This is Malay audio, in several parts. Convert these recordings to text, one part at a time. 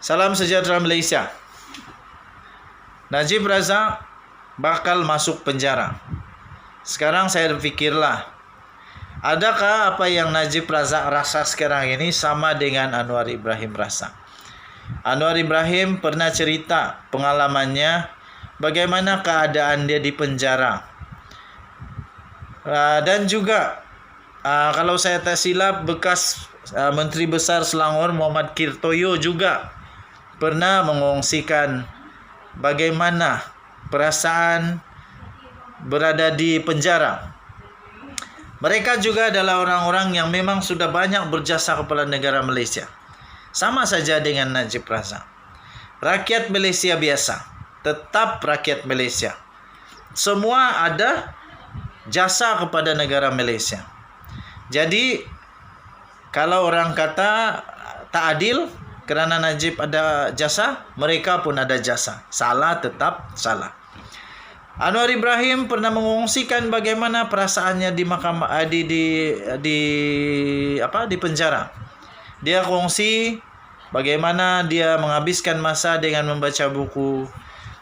Salam sejahtera Malaysia. Najib Razak bakal masuk penjara. Sekarang saya berfikirlah, adakah apa yang Najib Razak rasa sekarang ini sama dengan Anwar Ibrahim rasa? Anwar Ibrahim pernah cerita pengalamannya bagaimana keadaan dia di penjara. Dan juga kalau saya tak silap, bekas Menteri Besar Selangor Muhammad Kirtoyo juga pernah mengongsikan bagaimana perasaan berada di penjara. Mereka juga adalah orang-orang yang memang sudah banyak berjasa kepada negara Malaysia. Sama saja dengan Najib Razak. Rakyat Malaysia biasa, tetap rakyat Malaysia. Semua ada jasa kepada negara Malaysia. Jadi kalau orang kata tak adil kerana Najib ada jasa, mereka pun ada jasa. Salah tetap salah. Anwar Ibrahim pernah mengongsikan bagaimana perasaannya di mahkamah di penjara. Dia kongsi bagaimana dia menghabiskan masa dengan membaca buku.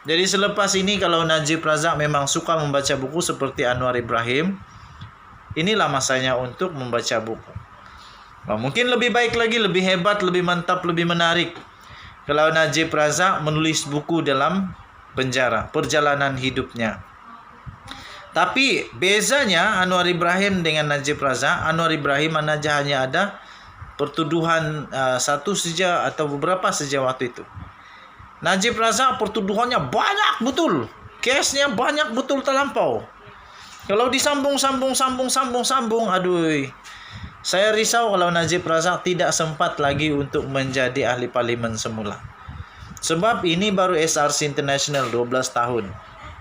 Jadi selepas ini kalau Najib Razak memang suka membaca buku seperti Anwar Ibrahim, inilah masanya untuk membaca buku. Mungkin lebih baik lagi, lebih hebat, lebih mantap, lebih menarik kalau Najib Razak menulis buku dalam penjara, perjalanan hidupnya. Tapi bezanya Anwar Ibrahim dengan Najib Razak, Anwar Ibrahim hanya ada pertuduhan satu saja atau beberapa saja waktu itu. Najib Razak pertuduhannya banyak betul, kesnya banyak betul terlampau. Kalau disambung, aduh. Saya risau kalau Najib Razak tidak sempat lagi untuk menjadi ahli parlimen semula. Sebab ini baru SRC International 12 tahun.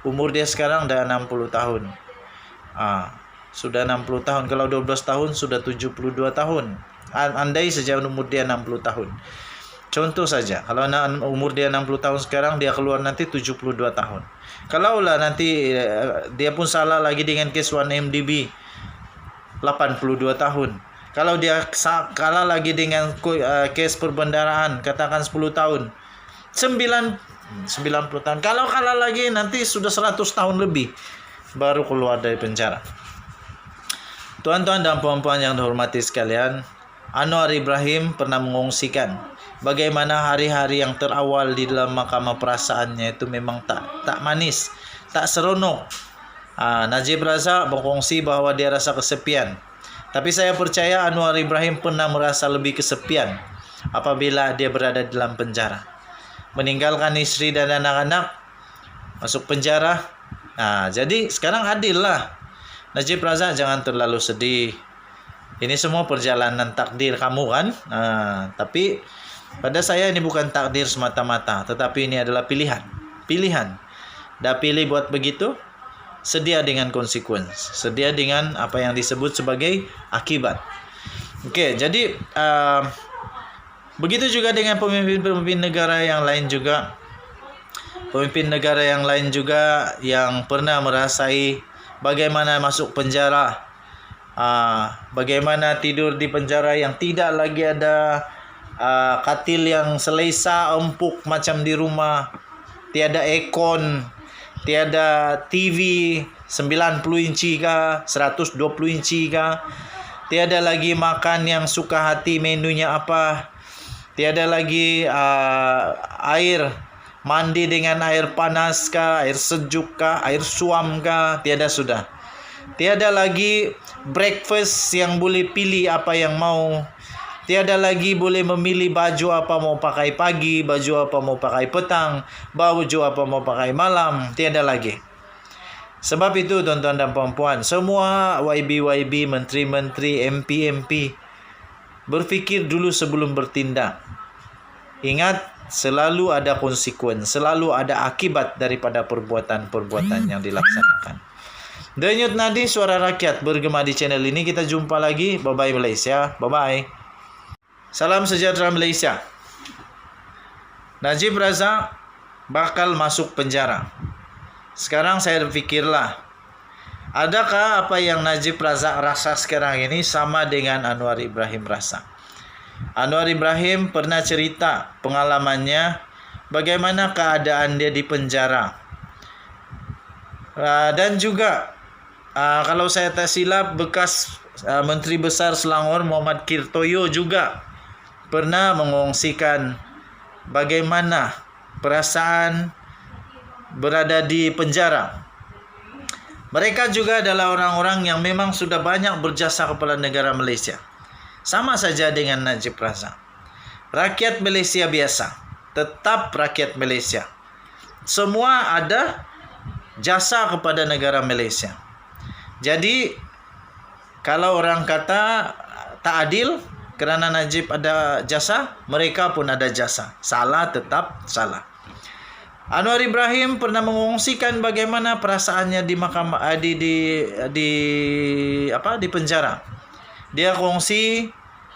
Umur dia sekarang dah 60 tahun. Sudah 60 tahun. Kalau 12 tahun sudah 72 tahun. Andai saja umur dia 60 tahun. Contoh saja, kalau umur dia 60 tahun sekarang, dia keluar nanti 72 tahun. Kalaulah nanti dia pun salah lagi dengan kes 1MDB 82 tahun. Kalau dia kalah lagi dengan kes perbendaraan, katakan 10 tahun, 90 tahun. Kalau kalah lagi nanti sudah 100 tahun lebih baru keluar dari penjara. Tuan-tuan dan puan-puan yang dihormati sekalian, Anwar Ibrahim pernah mengongsikan bagaimana hari-hari yang terawal di dalam mahkamah perasaannya itu memang tak manis, tak seronok. Najib Razak berkongsi bahawa dia rasa kesepian. Tapi saya percaya Anwar Ibrahim pernah merasa lebih kesepian apabila dia berada dalam penjara. Meninggalkan istri dan anak-anak, masuk penjara. Jadi sekarang adil lah. Najib Razak jangan terlalu sedih. Ini semua perjalanan takdir kamu kan. Tapi pada saya ini bukan takdir semata-mata, tetapi ini adalah pilihan. Dah pilih buat begitu, sedia dengan konsekuensi, sedia dengan apa yang disebut sebagai akibat. Okey, jadi begitu juga dengan pemimpin negara yang lain juga. Pemimpin negara yang lain juga yang pernah merasai bagaimana masuk penjara, bagaimana tidur di penjara yang tidak lagi ada katil yang selesa empuk macam di rumah, tiada aircon, tiada TV 90 inci kah, 120 inci kah, tiada lagi makan yang suka hati menunya apa, tiada lagi air mandi dengan air panas kah, air sejuk kah, air suam kah, tiada sudah. Tiada lagi breakfast yang boleh pilih apa yang mau. Tiada lagi boleh memilih baju apa mau pakai pagi, baju apa mau pakai petang, baju apa mau pakai malam. Tiada lagi. Sebab itu tuan-tuan dan puan-puan, semua YB, menteri-menteri, MP, berfikir dulu sebelum bertindak. Ingat, selalu ada konsekuensi, selalu ada akibat daripada perbuatan-perbuatan yang dilaksanakan. Denyut nadi suara rakyat bergema di channel ini. Kita jumpa lagi. Bye-bye Malaysia. Bye-bye. Salam sejahtera Malaysia. Najib Razak bakal masuk penjara. Sekarang saya berfikirlah, adakah apa yang Najib Razak rasa sekarang ini sama dengan Anwar Ibrahim rasa? Anwar Ibrahim pernah cerita pengalamannya bagaimana keadaan dia di penjara. Dan juga kalau saya tak silap, bekas Menteri Besar Selangor Muhammad Kirtoyo juga pernah mengongsikan bagaimana perasaan berada di penjara. Mereka juga adalah orang-orang yang memang sudah banyak berjasa kepada negara Malaysia. Sama saja dengan Najib Razak. Rakyat Malaysia biasa, tetap rakyat Malaysia. Semua ada jasa kepada negara Malaysia. Jadi kalau orang kata tak adil kerana Najib ada jasa, mereka pun ada jasa. Salah tetap salah. Anwar Ibrahim pernah mengongsikan bagaimana perasaannya di mahkamah di penjara. Dia kongsi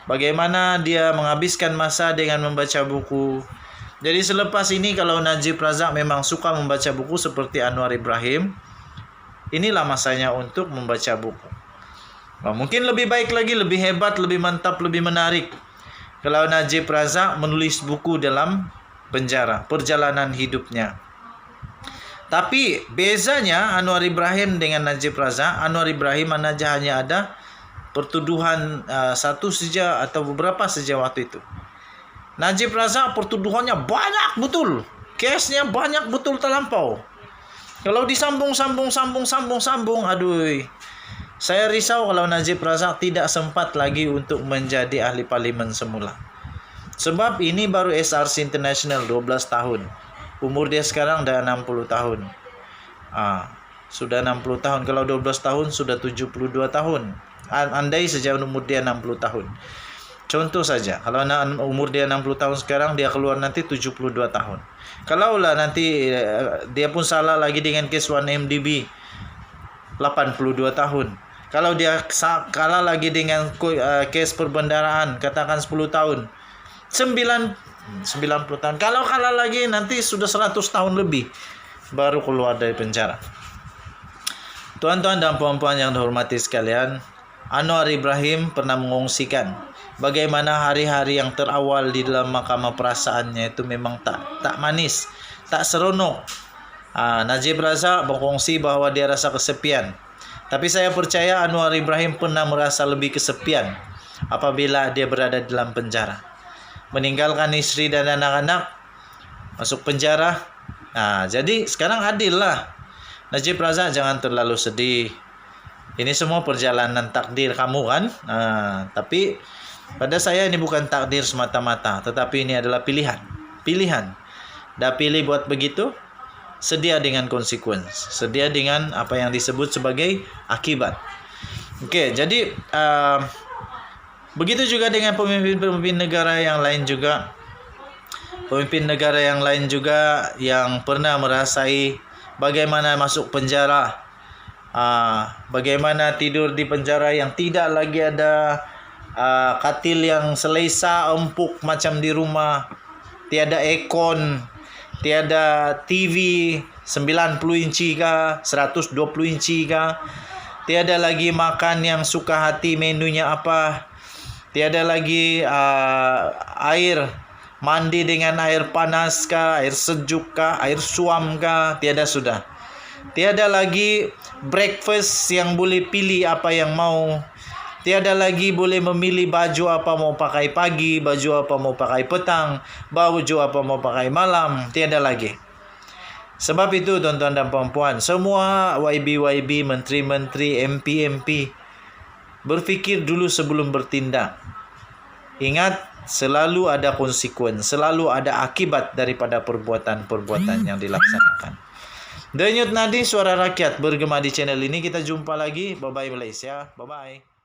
bagaimana dia menghabiskan masa dengan membaca buku. Jadi selepas ini kalau Najib Razak memang suka membaca buku seperti Anwar Ibrahim, inilah masanya untuk membaca buku. Mungkin lebih baik lagi, lebih hebat, lebih mantap, lebih menarik kalau Najib Razak menulis buku dalam penjara, perjalanan hidupnya. Tapi bezanya Anwar Ibrahim dengan Najib Razak, Anwar Ibrahim hanya ada pertuduhan satu saja atau beberapa saja waktu itu. Najib Razak pertuduhannya banyak betul. Kesnya banyak betul terlampau. Kalau disambung, aduh. Saya risau kalau Najib Razak tidak sempat lagi untuk menjadi ahli parlimen semula. Sebab ini baru SRC International 12 tahun. Umur dia sekarang dah 60 tahun. Sudah 60 tahun. Kalau 12 tahun sudah 72 tahun. Andai saja umur dia 60 tahun. Contoh saja, kalau umur dia 60 tahun sekarang, dia keluar nanti 72 tahun. Kalaulah nanti dia pun salah lagi dengan kes 1MDB, 82 tahun. Kalau dia kalah lagi dengan kes perbendaraan, katakan 10 tahun, 90 tahun. Kalau kalah lagi nanti sudah 100 tahun lebih baru keluar dari penjara. Tuan-tuan dan puan-puan yang dihormati sekalian, Anwar Ibrahim pernah mengongsikan bagaimana hari-hari yang terawal di dalam mahkamah perasaannya itu memang tak manis, tak seronok. Najib Razak berkongsi bahawa dia rasa kesepian. Tapi saya percaya Anwar Ibrahim pernah merasa lebih kesepian apabila dia berada dalam penjara. Meninggalkan istri dan anak-anak, masuk penjara. Jadi sekarang adil lah. Najib Razak jangan terlalu sedih. Ini semua perjalanan takdir kamu kan. Tapi pada saya ini bukan takdir semata-mata, tetapi ini adalah pilihan. Dah pilih buat begitu, sedia dengan konsekuensi, sedia dengan apa yang disebut sebagai akibat. Okey, jadi begitu juga dengan pemimpin negara yang lain juga. Pemimpin negara yang lain juga yang pernah merasai bagaimana masuk penjara, bagaimana tidur di penjara yang tidak lagi ada katil yang selesa, empuk macam di rumah, tiada aircon, tiada TV 90 inci kah, 120 inci kah, tiada lagi makan yang suka hati menunya apa, tiada lagi air mandi dengan air panas kah, air sejuk kah, air suam kah, tiada sudah. Tiada lagi breakfast yang boleh pilih apa yang mau. Tiada lagi boleh memilih baju apa mau pakai pagi, baju apa mau pakai petang, baju apa mau pakai malam. Tiada lagi. Sebab itu tuan-tuan dan puan-puan, semua YB, menteri-menteri, MP, berfikir dulu sebelum bertindak. Ingat, selalu ada konsekuensi, selalu ada akibat daripada perbuatan-perbuatan yang dilaksanakan. Denyut nadi suara rakyat bergema di channel ini. Kita jumpa lagi. Bye-bye Malaysia. Bye-bye.